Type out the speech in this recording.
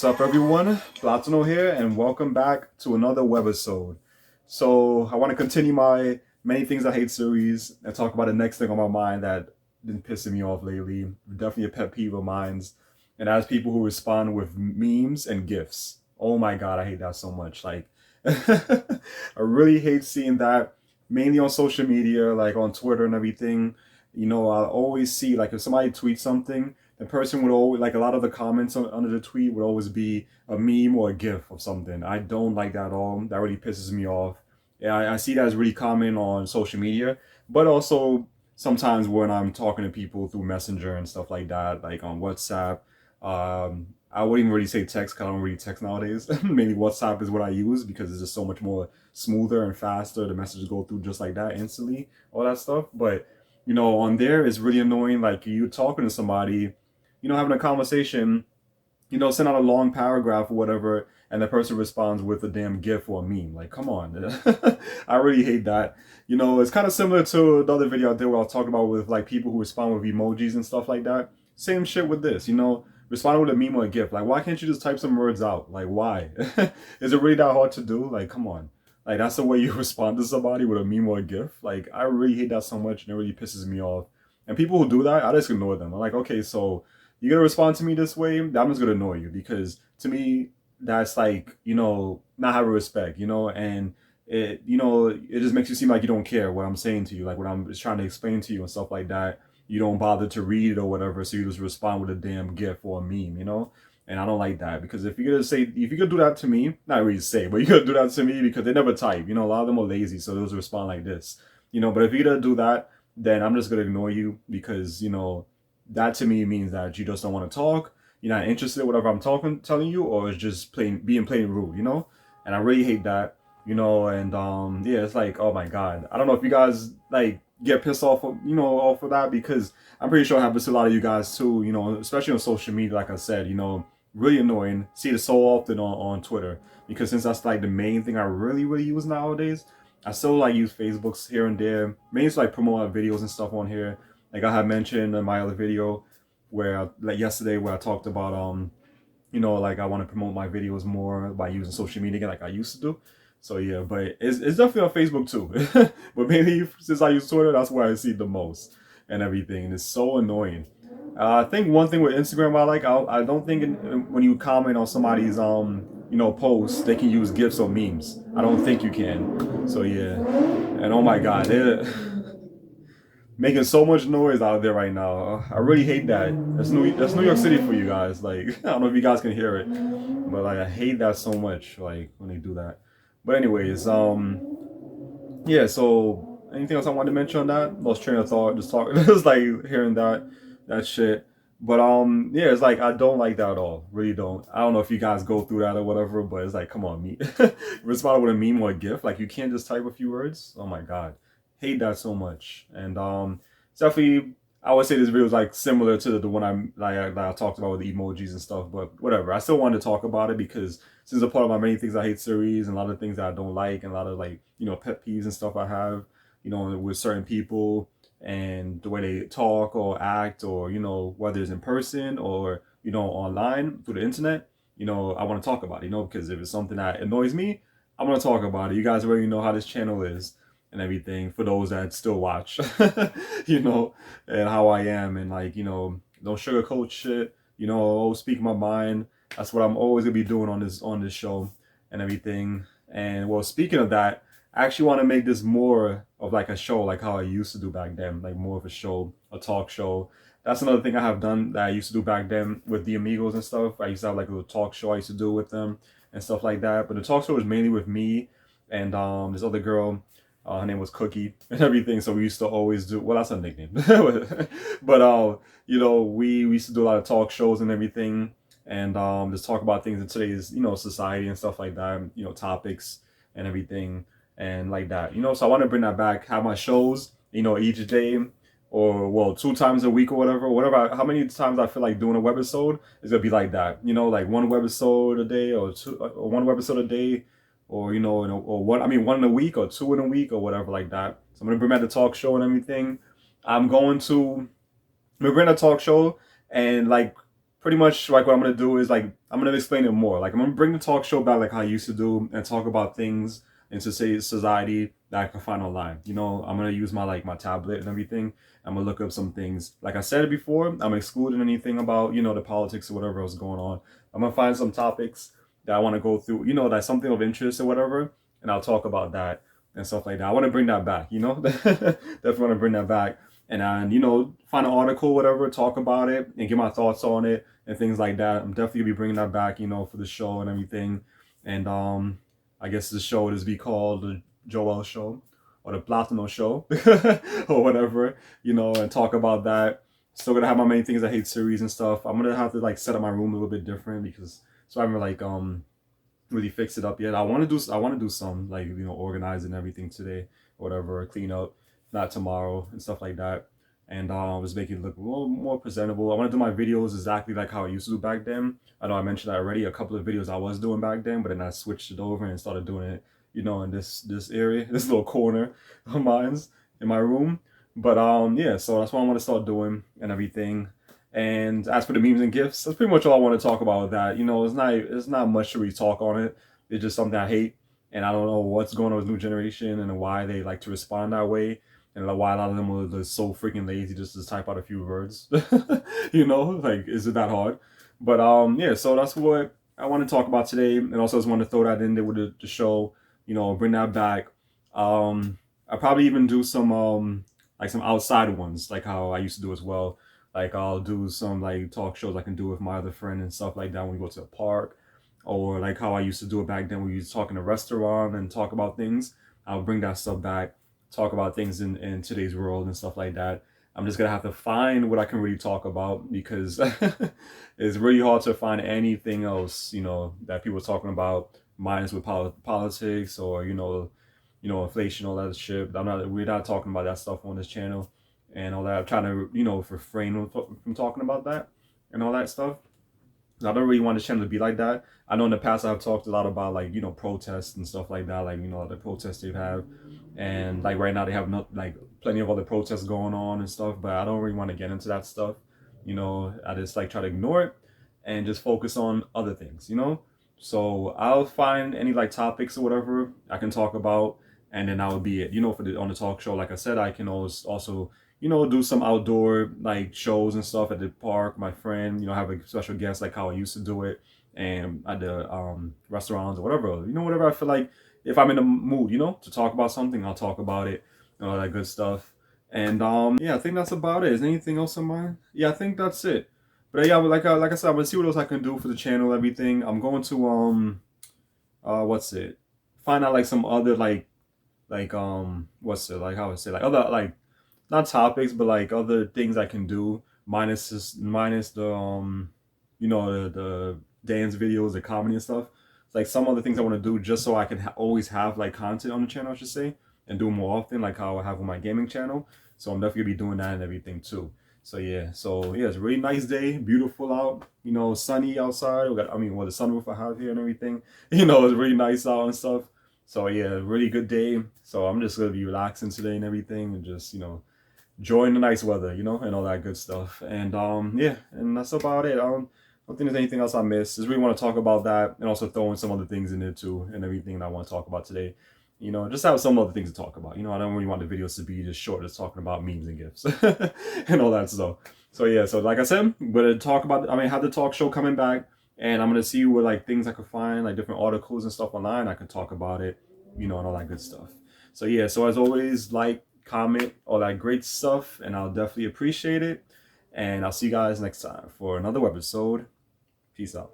What's up, everyone? Platano here, and welcome back to another webisode. So, I want to continue my Many Things I Hate series and talk about the next thing on my mind that been pissing me off lately. Definitely a pet peeve of mine. And as people who respond with memes and GIFs. Oh my god, I hate that so much. Like, I really hate seeing that, mainly on social media, like on Twitter and everything. I always see, like, if somebody tweets something, the person would always, like, a lot of the comments under the tweet would always be a meme or a gif of something. I don't like that at all. That really pisses me off. Yeah, I see that as really common on social media, but also sometimes when I'm talking to people through Messenger and stuff like that, like on WhatsApp. I wouldn't even really say text because I don't really text nowadays. Mainly WhatsApp is what I use because it's just so much more smoother and faster. The messages go through just like that instantly, all that stuff. But on there it's really annoying. Like you talking to somebody, having a conversation, send out a long paragraph or whatever, and the person responds with a damn GIF or a meme. Like, come on. I really hate that. It's kind of similar to the other video I did where I talked about with like people who respond with emojis and stuff like that. Same shit with this, respond with a meme or a GIF. Like, why can't you just type some words out? Like, why? Is it really that hard to do? Like, come on. Like, that's the way you respond to somebody, with a meme or a GIF. Like, I really hate that so much, and it really pisses me off. And people who do that, I just ignore them. I'm like, okay, so you're gonna respond to me this way, I'm just gonna annoy you, because to me that's like, not having respect, and it just makes you seem like you don't care what I'm saying to you, like what I'm just trying to explain to you and stuff like that. You don't bother to read it or whatever, so you just respond with a damn GIF or a meme. And I don't like that, because if you're gonna do that to me, not really say, but you're gonna do that to me because they never type. A lot of them are lazy, so they'll just respond like this. But if you're gonna do that, then I'm just gonna ignore you, because that to me means that you just don't want to talk. You're not interested in whatever I'm telling you, or it's just being plain rude. And I really hate that. And yeah, it's like, oh my god, I don't know if you guys like get pissed off, off of that, because I'm pretty sure it happens to a lot of you guys too. Especially on social media, like I said, really annoying. See it so often on Twitter, because since that's like the main thing I really use nowadays. I still like use Facebooks here and there, mainly to like promote my videos and stuff on here. Like I had mentioned in my other video, like yesterday, where I talked about like I want to promote my videos more by using social media like I used to do. So yeah, but it's definitely on Facebook too. But mainly since I use Twitter, that's where I see it the most and everything. And it's so annoying. I think one thing with Instagram I don't think when you comment on somebody's post, they can use GIFs or memes. I don't think you can. So yeah, and oh my god, they're making so much noise out there right now. I really hate that. That's New York City for you guys. Like, I don't know if you guys can hear it, but like I hate that so much. Like when they do that. But anyways, yeah. So anything else I wanted to mention on that? Lost train of thought. Just talking, just like hearing that shit. But yeah, it's like I don't like that at all. Really don't. I don't know if you guys go through that or whatever, but it's like, come on, me. Respond with a meme or a GIF. Like you can't just type a few words. Oh my god, hate that so much. And definitely, I would say this video is like similar to the one I talked about with the emojis and stuff. But whatever, I still wanted to talk about it because since a part of my Many Things I Hate series, and a lot of things that I don't like, and a lot of like pet peeves and stuff I have, with certain people, and the way they talk or act, or whether it's in person or online through the internet. I want to talk about it, because if it's something that annoys me, I want to talk about it. You guys already know how this channel is and everything, for those that still watch. And how I am, and like, don't sugarcoat shit, always speak my mind. That's what I'm always gonna be doing on this show and everything. And well, speaking of that, I actually want to make this more of like a show, like how I used to do back then, like more of a show, a talk show. That's another thing I have done that I used to do back then with the Amigos and stuff. I used to have like a little talk show I used to do with them and stuff like that. But the talk show was mainly with me and this other girl. Her name was Cookie and everything. So we used to always do, well, that's her nickname. But we used to do a lot of talk shows and everything, and just talk about things in today's society and stuff like that. Topics and everything and like that. So I want to bring that back. Have my shows, each day, or well, 2 times a week or whatever. How many times I feel like doing a webisode is gonna be like that. Like one webisode a day, or two, or one webisode a day, or or one. I mean, one in a week or two in a week or whatever like that. So I'm gonna bring back the talk show and everything. I'm going to bring a talk show, and like pretty much like what I'm gonna do is like I'm gonna explain it more. Like I'm gonna bring the talk show back like how I used to do and talk about things in society that I can find online. You know, I'm gonna use my like my tablet and everything. I'm gonna look up some things. Like I said before, I'm excluding anything about, you know, the politics or whatever else going on. I'm gonna find some topics that I want to go through, you know, that's something of interest or whatever, and I'll talk about that and stuff like that. I want to bring that back, you know, definitely want to bring that back, and you know, find an article, whatever, talk about it, and get my thoughts on it and things like that. I'm definitely gonna be bringing that back, you know, for the show and everything. And I guess the show would just be called the Joel Show or the Platano Show or whatever, you know, and talk about that. Still gonna have my main things I hate series and stuff. I'm gonna have to like set up my room a little bit different because so I haven't like really fixed it up yet. I want to do some like, you know, organize and everything today or whatever, clean up, not tomorrow and stuff like that. And just make it look a little more presentable. I want to do my videos exactly like how I used to do back then. I know I mentioned that already. A couple of videos I was doing back then, but then I switched it over and started doing it, you know, in this area, this little corner of mine's in my room. But yeah, so that's what I want to start doing and everything. And as for the memes and gifs, that's pretty much all I want to talk about with that. You know, it's not much to really talk on it. It's just something I hate, and I don't know what's going on with new generation and why they like to respond that way, and like why a lot of them are just so freaking lazy just to type out a few words. You know, like is it that hard? But yeah, so that's what I want to talk about today, and also just want to throw that in there with the show. You know, bring that back. I probably even do some like some outside ones, like how I used to do as well. Like I'll do some like talk shows I can do with my other friend and stuff like that when we go to the park, or like how I used to do it back then when we used to talk in a restaurant and talk about things. I'll bring that stuff back, talk about things in today's world and stuff like that. I'm just gonna have to find what I can really talk about because it's really hard to find anything else, you know, that people are talking about, minus with politics or you know, inflation, all that shit. We're not talking about that stuff on this channel and all that. I'm trying to, you know, refrain from talking about that and all that stuff. I don't really want the channel to be like that. I know in the past I've talked a lot about like, you know, protests and stuff like that, like, you know, the protests they have, and like right now they have not like plenty of other protests going on and stuff. But I don't really want to get into that stuff. You know, I just like try to ignore it and just focus on other things. You know, so I'll find any like topics or whatever I can talk about, and then that would be it. You know, for the on the talk show, like I said, I can always also, you know, do some outdoor like shows and stuff at the park. My friend, you know, have a special guest like how I used to do it, and at the restaurants or whatever. You know, whatever I feel like, if I'm in the mood, you know, to talk about something, I'll talk about it and all that good stuff. And yeah, I think that's about it. Is there anything else in mind? Yeah, I think that's it. But yeah, like I said, I'm gonna see what else I can do for the channel, everything. I'm going to what's it? Find out like some other like what's it, like how I say, like other like not topics but like other things I can do minus the you know, the dance videos, the comedy and stuff. It's like some other things I want to do just so I can always have like content on the channel, I should say, and do more often like how I have on my gaming channel. So I'm definitely gonna be doing that and everything too. So yeah, it's a really nice day, beautiful out, you know, sunny outside. We got, I mean, well, the sunroof I have here and everything, you know, it's really nice out and stuff. So yeah, really good day. So I'm just gonna be relaxing today and everything, and just, you know, enjoying the nice weather, you know, and all that good stuff. And yeah, and that's about it. I don't think there's anything else I missed. Just really want to talk about that, and also throw in some other things in there too, and everything that I want to talk about today. You know, just have some other things to talk about. You know, I don't really want the videos to be just short, just talking about memes and gifs and all that stuff. So yeah, so like I said, I'm gonna talk about. I mean, have the talk show coming back, and I'm gonna see what like things I could find, like different articles and stuff online. I can talk about it, you know, and all that good stuff. So yeah, so as always, like, comment, all that great stuff, and I'll definitely appreciate it. And I'll see you guys next time for another webisode. Peace out.